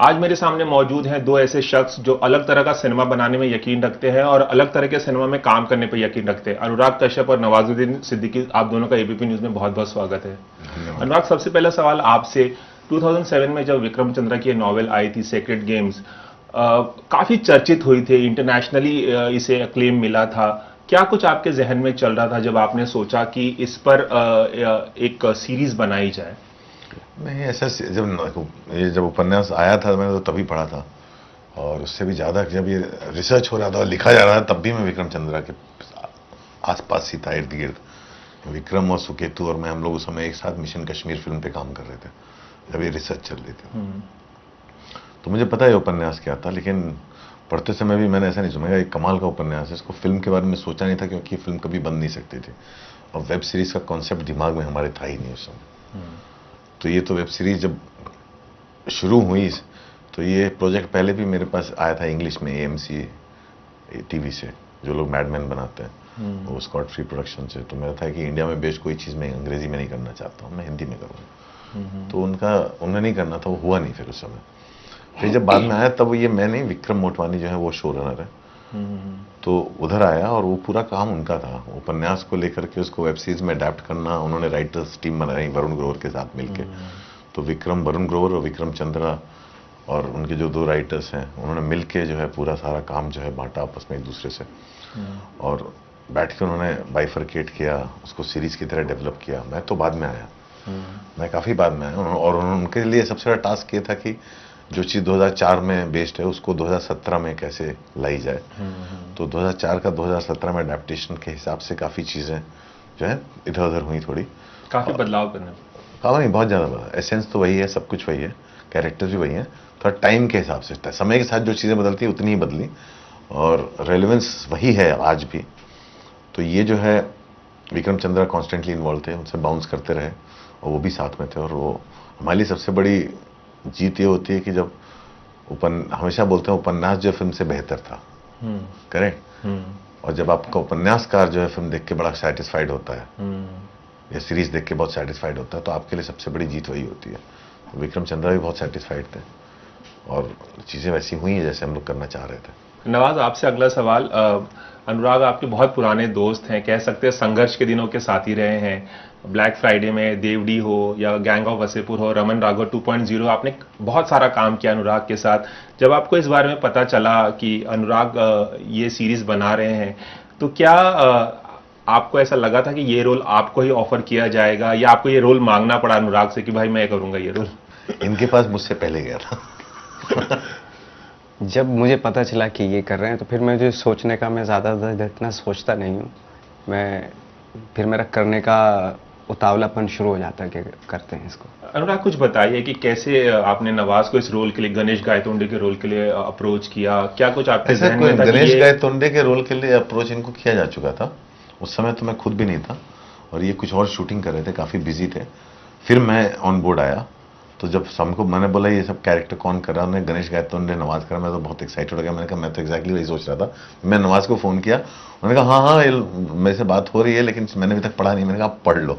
आज मेरे सामने मौजूद हैं दो ऐसे शख्स जो अलग तरह का सिनेमा बनाने में यकीन रखते हैं और अलग तरह के सिनेमा में काम करने पर यकीन रखते हैं। अनुराग कश्यप और नवाजुद्दीन सिद्दीकी, आप दोनों का एबीपी न्यूज में बहुत बहुत स्वागत है। अनुराग, सबसे पहला सवाल आपसे, 2007 में जब विक्रम चंद्रा की नॉवेल आई थी सेक्रेड गेम्स, काफी चर्चित हुई थी, इंटरनेशनली इसे अक्लेम मिला था। क्या कुछ आपके जहन में चल रहा था जब आपने सोचा कि इस पर एक सीरीज बनाई जाए? नहीं, ऐसा जब उपन्यास आया था मैंने तो तभी पढ़ा था, और उससे भी ज़्यादा जब ये रिसर्च हो रहा था और लिखा जा रहा था तब भी मैं विक्रम चंद्रा के आसपास ही था, इर्द गिर्द। विक्रम और सुकेतु और मैं, हम लोग उस समय एक साथ मिशन कश्मीर फिल्म पे काम कर रहे थे जब ये रिसर्च चल रही थी। तो मुझे पता है उपन्यास क्या था, लेकिन पढ़ते समय भी मैंने ऐसा नहीं समझा एक कमाल का उपन्यास है, इसको फिल्म के बारे में सोचा नहीं था क्योंकि फिल्म कभी बन नहीं सकती थी और वेब सीरीज का कॉन्सेप्ट दिमाग में हमारे था ही नहीं उस समय। तो ये तो वेब सीरीज जब शुरू हुई तो ये प्रोजेक्ट पहले भी मेरे पास आया था इंग्लिश में, AMC टीवी से, जो लोग मैडमैन बनाते हैं, वो स्कॉट फ्री प्रोडक्शन से। तो मेरा था कि इंडिया में बेस्ड कोई चीज़ मैं अंग्रेजी में नहीं करना चाहता हूँ, मैं हिंदी में करूँगा। तो उन्हें नहीं करना था, वो हुआ नहीं फिर उस समय। फिर जब बाद में आया तब ये मैं नहीं, विक्रम मोटवानी जो है वो शो रनर है, तो उधर आया और वो पूरा काम उनका था, उपन्यास को लेकर के उसको वेब सीरीज में अडेप्ट करना। उन्होंने राइटर्स टीम बनाई वरुण ग्रोवर के साथ मिलके। तो वरुण ग्रोवर और विक्रम चंद्रा और उनके जो दो राइटर्स हैं, उन्होंने मिलके जो है पूरा सारा काम जो है बांटा आपस में एक दूसरे से, और बैठ के उन्होंने बाइफरकेट किया, उसको सीरीज की तरह डेवलप किया। मैं तो बाद में आया, मैं काफ़ी बाद में आया, और उनके लिए सबसे बड़ा टास्क ये था कि जो चीज़ 2004 में बेस्ड है उसको 2017 में कैसे लाई जाए। तो 2004 का 2017 में अडेप्टेशन के हिसाब से काफ़ी चीज़ें जो है इधर उधर हुई, थोड़ी काफ़ी बदलाव करने। हाँ नहीं, बहुत ज़्यादा बदला। एसेंस तो वही है, सब कुछ वही है, कैरेक्टर्स भी वही हैं, थोड़ा टाइम के हिसाब से, समय के साथ जो चीज़ें बदलती हैं उतनी ही बदली, और रेलेवेंस वही है आज भी। तो ये जो है विक्रम चंद्रा कॉन्स्टेंटली इन्वॉल्व थे, उनसे बाउंस करते रहे और वो भी साथ में थे। और वो हमारे लिए सबसे बड़ी जीत ये होती है कि जब हमेशा बोलते हैं उपन्यास जो फिल्म से बेहतर था, करेक्ट, और जब आपका उपन्यासकार जो है फिल्म देख के बड़ा सेटिस्फाइड होता है या सीरीज देख के बहुत सेटिस्फाइड होता है, तो आपके लिए सबसे बड़ी जीत वही होती है। तो विक्रम चंद्रा भी बहुत सेटिस्फाइड थे और चीज़ें वैसी हुई हैं जैसे हम लोग करना चाह रहे थे। नवाज, आपसे अगला सवाल। अनुराग आपके बहुत पुराने दोस्त हैं, कह सकते हैं संघर्ष के दिनों के साथी रहे हैं। ब्लैक फ्राइडे में देवडी हो या गैंग ऑफ वसेपुर हो, रमन राघव 2.0, आपने बहुत सारा काम किया अनुराग के साथ। जब आपको इस बारे में पता चला कि अनुराग ये सीरीज बना रहे हैं, तो क्या आपको ऐसा लगा था कि ये रोल आपको ही ऑफर किया जाएगा, या आपको ये रोल मांगना पड़ा अनुराग से कि भाई मैं करूंगा ये रोल? इनके पास मुझसे पहले गया था। जब मुझे पता चला कि ये कर रहे हैं तो फिर मुझे सोचने का, मैं ज़्यादा इतना सोचता नहीं हूँ, फिर मेरा करने का उतावलापन शुरू हो जाता है कि करते हैं इसको। अनुराग, कुछ बताइए कि कैसे आपने नवाज को इस रोल के लिए, गणेश गायतोंडे के रोल के लिए अप्रोच किया? क्या कुछ आपके जहन में था? गणेश गायतोंडे के रोल के लिए अप्रोच इनको किया जा चुका था, उस समय तो मैं खुद भी नहीं था और ये कुछ और शूटिंग कर रहे थे, काफ़ी बिजी थे। फिर मैं ऑन बोर्ड आया, तो जब हमको मैंने बोला ये सब कैरेक्टर कौन कर रहा है, उन्होंने गणेश गायतोंडे नवाज करा, मैं तो बहुत एक्साइटेड हो गया। मैंने कहा मैं तो एग्जैक्टली वही सोच रहा था। मैं नवाज को फ़ोन किया, उन्होंने कहा हाँ हाँ ये मेरे से बात हो रही है लेकिन मैंने अभी तक पढ़ा नहीं। मैंने कहा पढ़ लो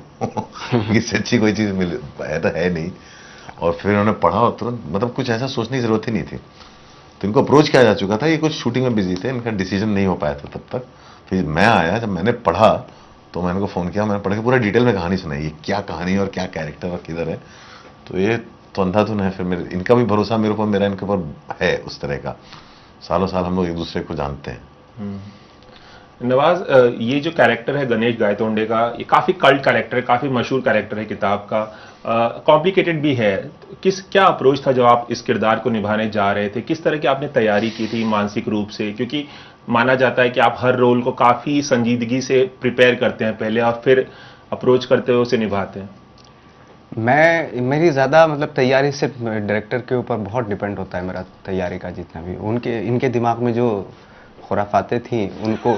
इससे अच्छी कोई चीज़ मिल है नहीं। और फिर उन्होंने पढ़ा और तुरंत, मतलब कुछ ऐसा सोचने की ज़रूरत ही नहीं थी। तो इनको अप्रोच किया जा चुका था, ये कुछ शूटिंग में बिजी थे, इनका डिसीजन नहीं हो पाया था तब तक। फिर मैं आया, जब मैंने पढ़ा तो मैंने को फ़ोन किया, मैंने पढ़ के पूरा डिटेल में कहानी सुनाई, ये क्या कहानी और क्या कैरेक्टर और किधर है। तो ये तो अंधाधुन है। फिर मेरे, इनका भी भरोसा मेरे ऊपर, मेरा इनके ऊपर है उस तरह का। सालों साल हम लोग एक दूसरे को जानते हैं। नवाज, ये जो कैरेक्टर है गणेश गायतोंडे का, ये काफ़ी कल्ट कैरेक्टर है, काफ़ी मशहूर कैरेक्टर है किताब का, कॉम्प्लिकेटेड भी है। क्या अप्रोच था जब आप इस किरदार को निभाने जा रहे थे? किस तरह की आपने तैयारी की थी मानसिक रूप से? क्योंकि माना जाता है कि आप हर रोल को काफ़ी संजीदगी से प्रिपेयर करते हैं पहले और फिर अप्रोच करते हुए उसे निभाते हैं। मेरी ज़्यादा मतलब तैयारी सिर्फ डायरेक्टर के ऊपर बहुत डिपेंड होता है मेरा तैयारी का जितना भी। इनके दिमाग में जो खुराफाते थी उनको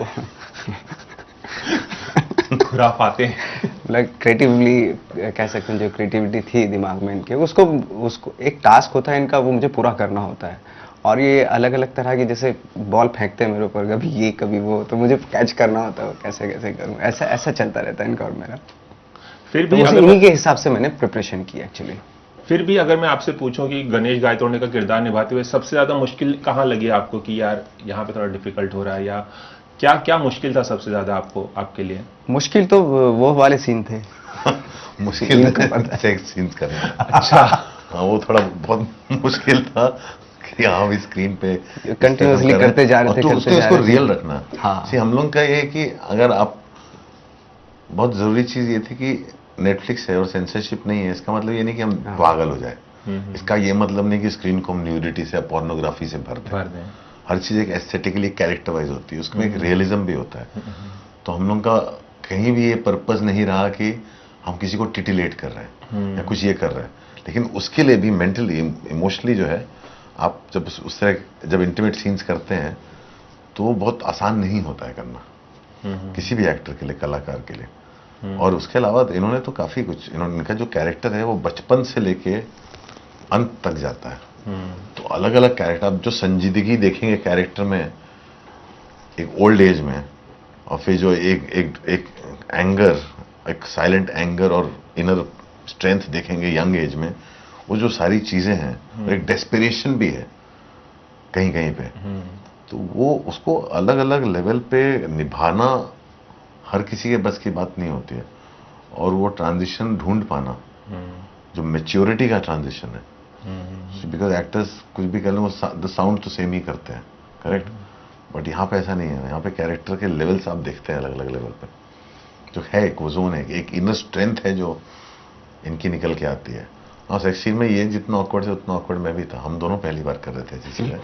खुराफाते मतलब क्रिएटिवली कह सकते हैं, जो क्रिएटिविटी थी दिमाग में इनके, उसको एक टास्क होता है इनका, वो मुझे पूरा करना होता है। और ये अलग अलग तरह की, जैसे बॉल फेंकते हैं मेरे ऊपर, कभी ये कभी वो, तो मुझे कैच करना होता है, कैसे कैसे करूँ, ऐसा चलता रहता है इनका और मेरा। फिर तो भी इन्हीं के हिसाब से मैंने प्रिपरेशन की एक्चुअली। फिर भी अगर मैं आपसे पूछूं कि गणेश गायतोंडे का किरदार निभाते हुए सबसे ज्यादा मुश्किल कहाँ लगी आपको कि यार यहाँ पे थोड़ा डिफिकल्ट हो रहा है, या क्या क्या मुश्किल था सबसे ज्यादा आपको, आपके लिए? मुश्किल तो वो वाले सीन थे। मुश्किल इनको पता है। सेक्स सीन्स करना। अच्छा। हाँ, वो थोड़ा बहुत मुश्किल था कि हाँ भी स्क्रीन पे Continuously कर करते जा रहे थे, और तो करते उसको जा इसको रहे थे। रियल रखना। हाँ। See, हम लोग का ये है कि अगर आप, बहुत जरूरी चीज ये थी कि नेटफ्लिक्स है और सेंसरशिप नहीं है, इसका मतलब ये नहीं कि हम पागल हो जाए। इसका ये मतलब नहीं कि स्क्रीन को हम न्यूडिटी से, पोर्नोग्राफी से भर दें। हर चीज एक एस्थेटिकली कैरेक्टराइज होती है, उसमें एक रियलिज्म भी होता है। तो हम लोग का कहीं भी ये पर्पस नहीं रहा कि हम किसी को टिटिलेट कर रहे हैं या कुछ ये कर रहे हैं, लेकिन उसके लिए भी मेंटली इमोशनली जो है, आप जब उस तरह जब इंटीमेट सीन्स करते हैं तो वो बहुत आसान नहीं होता है करना किसी भी एक्टर के लिए, कलाकार के लिए। और उसके अलावा इन्होंने तो काफी कुछ, इनका जो कैरेक्टर है वो बचपन से लेके अंत तक जाता है। तो अलग अलग कैरेक्टर, आप जो संजीदगी देखेंगे कैरेक्टर में एक ओल्ड एज में, और फिर जो एक एंगर, एक साइलेंट एंगर और इनर स्ट्रेंथ देखेंगे यंग एज में, वो जो सारी चीजें हैं, और एक डेस्पिरेशन भी है कहीं कहीं पे, तो वो उसको अलग अलग लेवल पे निभाना हर किसी के बस की बात नहीं होती है। और वो ट्रांजिशन ढूंढ पाना, जो मैच्योरिटी का ट्रांजिशन है, बिकॉज एक्टर्स कुछ भी कर लें, वो द साउंड तो सेम ही करते हैं, करेक्ट, बट यहाँ पे ऐसा नहीं है। यहाँ पे कैरेक्टर के लेवल्स आप देखते हैं अलग अलग लेवल पे, जो है एक वो जोन है, एक इनर स्ट्रेंथ है जो इनकी निकल के आती है। हाँ, सेक्स सीन में ये जितना ऑकवर्ड है उतना ऑकवर्ड मैं भी था, हम दोनों पहली बार कर रहे थे जिसमें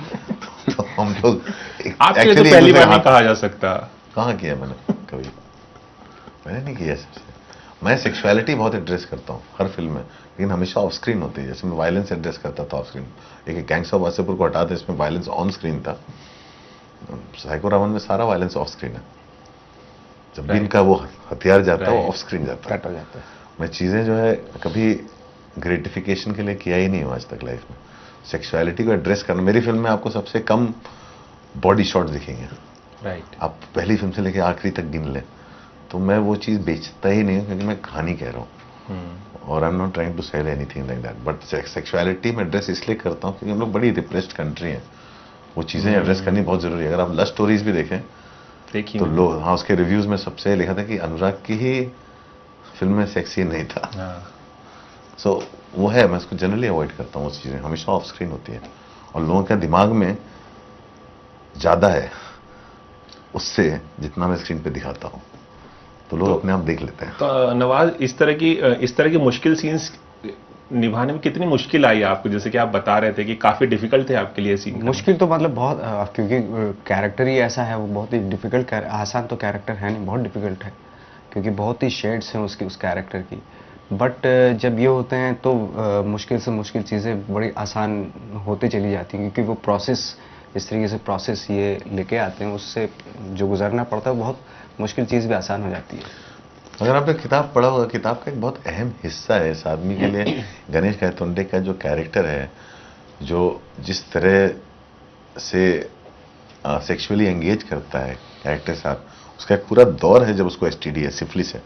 तो हम लोग आपके लिए तो पहली बार नहीं कहा जा सकता। कहाँ किया मैंने कभी, मैंने नहीं किया। मैं सेक्सुअलिटी बहुत एड्रेस करता हूँ हर फिल्म में, लेकिन हमेशा ऑफ स्क्रीन होती है। जैसे मैं वायलेंस एड्रेस करता था ऑफ स्क्रीन, एक गैंग्स ऑफ वासेपुर को हटा दे, इसमें वायलेंस ऑन स्क्रीन था। साइको रावण में सारा वायलेंस ऑफ स्क्रीन है, जब भी इनका वो हथियार जाता है वो ऑफ स्क्रीन जाता है, कट हो जाता है। मैं चीजें जो है कभी ग्रेटिफिकेशन के लिए किया ही नहीं हूँ आज तक लाइफ में। सेक्सुअलिटी को एड्रेस करना, मेरी फिल्म में आपको सबसे कम बॉडी शॉट्स दिखेंगे, राइट। आप पहली फिल्म से लेकर आखिरी तक गिन लें, तो मैं वो चीज़ बेचता ही नहीं हूँ, क्योंकि मैं कहानी कह रहा हूँ और I am not trying to sell anything like that. But sexuality में एड्रेस इसलिए करता हूँ क्योंकि हम लोग बड़ी रिप्रेस्ड कंट्री है, वो चीज़ें एड्रेस करनी बहुत ज़रूरी है। अगर आप लव स्टोरीज भी देखें देखिए तो लोग, हाँ, उसके रिव्यूज़ में सबसे लिखा था कि अनुराग की ही फिल्म में सेक्स सीन नहीं था। सो वो है, मैं उसको जनरली अवॉइड करता हूँ, वो चीज़ें हमेशा ऑफ स्क्रीन होती है और लोगों के दिमाग में ज़्यादा है उससे जितना मैं स्क्रीन पे दिखाता हूँ, तो लोग अपने आप देख लेते हैं। तो नवाज, इस तरह की मुश्किल सीन्स निभाने में कितनी मुश्किल आई आपको? जैसे कि आप बता रहे थे कि काफी डिफिकल्ट थे आपके लिए सीन। मुश्किल तो मतलब बहुत, क्योंकि कैरेक्टर ही ऐसा है, वो बहुत ही डिफिकल्ट, आसान तो कैरेक्टर है नहीं, बहुत डिफिकल्ट है, क्योंकि बहुत ही शेड्स हैं उसकी, उस कैरेक्टर की। बट जब ये होते हैं तो मुश्किल से मुश्किल चीज़ें बड़ी आसान होते चली जाती हैं, क्योंकि वो प्रोसेस, इस तरीके से प्रोसेस ये लेके आते हैं, उससे जो गुजरना पड़ता है बहुत मुश्किल चीज़ भी आसान हो जाती है। अगर आपने किताब पढ़ा होगा, किताब का एक बहुत अहम हिस्सा है इस आदमी के लिए गणेश गायतोंडे का जो कैरेक्टर है, जो जिस तरह से सेक्सुअली एंगेज करता है कैरेक्टर के साथ, उसका एक पूरा दौर है जब उसको एसटीडी है, सिफिलिस है।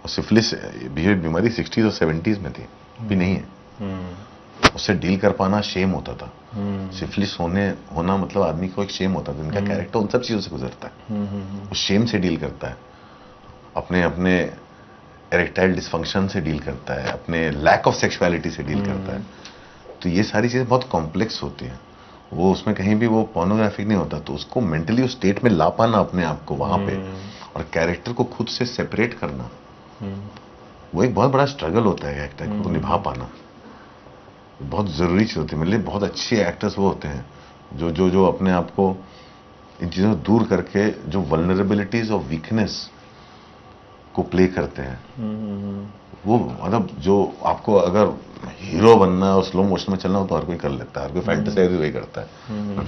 और सिफिलिस बीमारी 60s और 70s में थी, भी नहीं है। उससे डील कर पाना शेम होता था। सिफिलिस होना मतलब आदमी को एक शेम होता था। इनका कैरेक्टर उन सब चीज़ों से गुजरता है, उस शेम से डील करता है, अपने एरेक्टाइल डिसफंक्शन से डील करता है, अपने लैक ऑफ सेक्सुअलिटी से डील करता है। तो ये सारी चीज़ें बहुत कॉम्प्लेक्स होती हैं, वो उसमें कहीं भी वो पोर्नोग्राफिक नहीं होता। तो उसको मेंटली उस स्टेट में ला पाना अपने आप को वहाँ पे, और कैरेक्टर को खुद से सेपरेट करना, वो एक बहुत बड़ा स्ट्रगल होता है एक्टर को निभा पाना। बहुत ज़रूरी चीज़ होती है। मेरे लिए बहुत अच्छे एक्टर्स वो होते हैं जो अपने आप को इन चीज़ों से दूर करके जो वल्नरेबिलिटीज और वीकनेस को प्ले करते हैं। वो मतलब जो आपको अगर हीरो बनना है और स्लो मोशन में चलना हो तो हर कोई कर लेता है, हर कोई फैंटेसाइज भी वही करता है।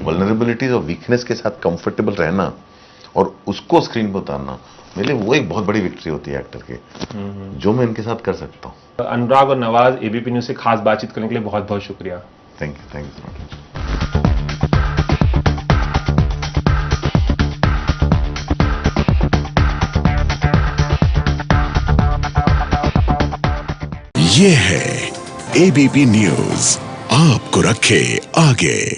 वल्नरेबिलिटीज और वीकनेस के साथ कंफर्टेबल रहना और उसको स्क्रीन पर उतारना, मेरे लिए वो एक बहुत बड़ी विक्ट्री होती है एक्टर के, जो मैं इनके साथ कर सकता हूँ। अनुराग और नवाज एबीपी न्यूज़ से खास बातचीत करने के लिए बहुत बहुत शुक्रिया। Thank you so much. ये है एबीपी न्यूज आपको रखे आगे।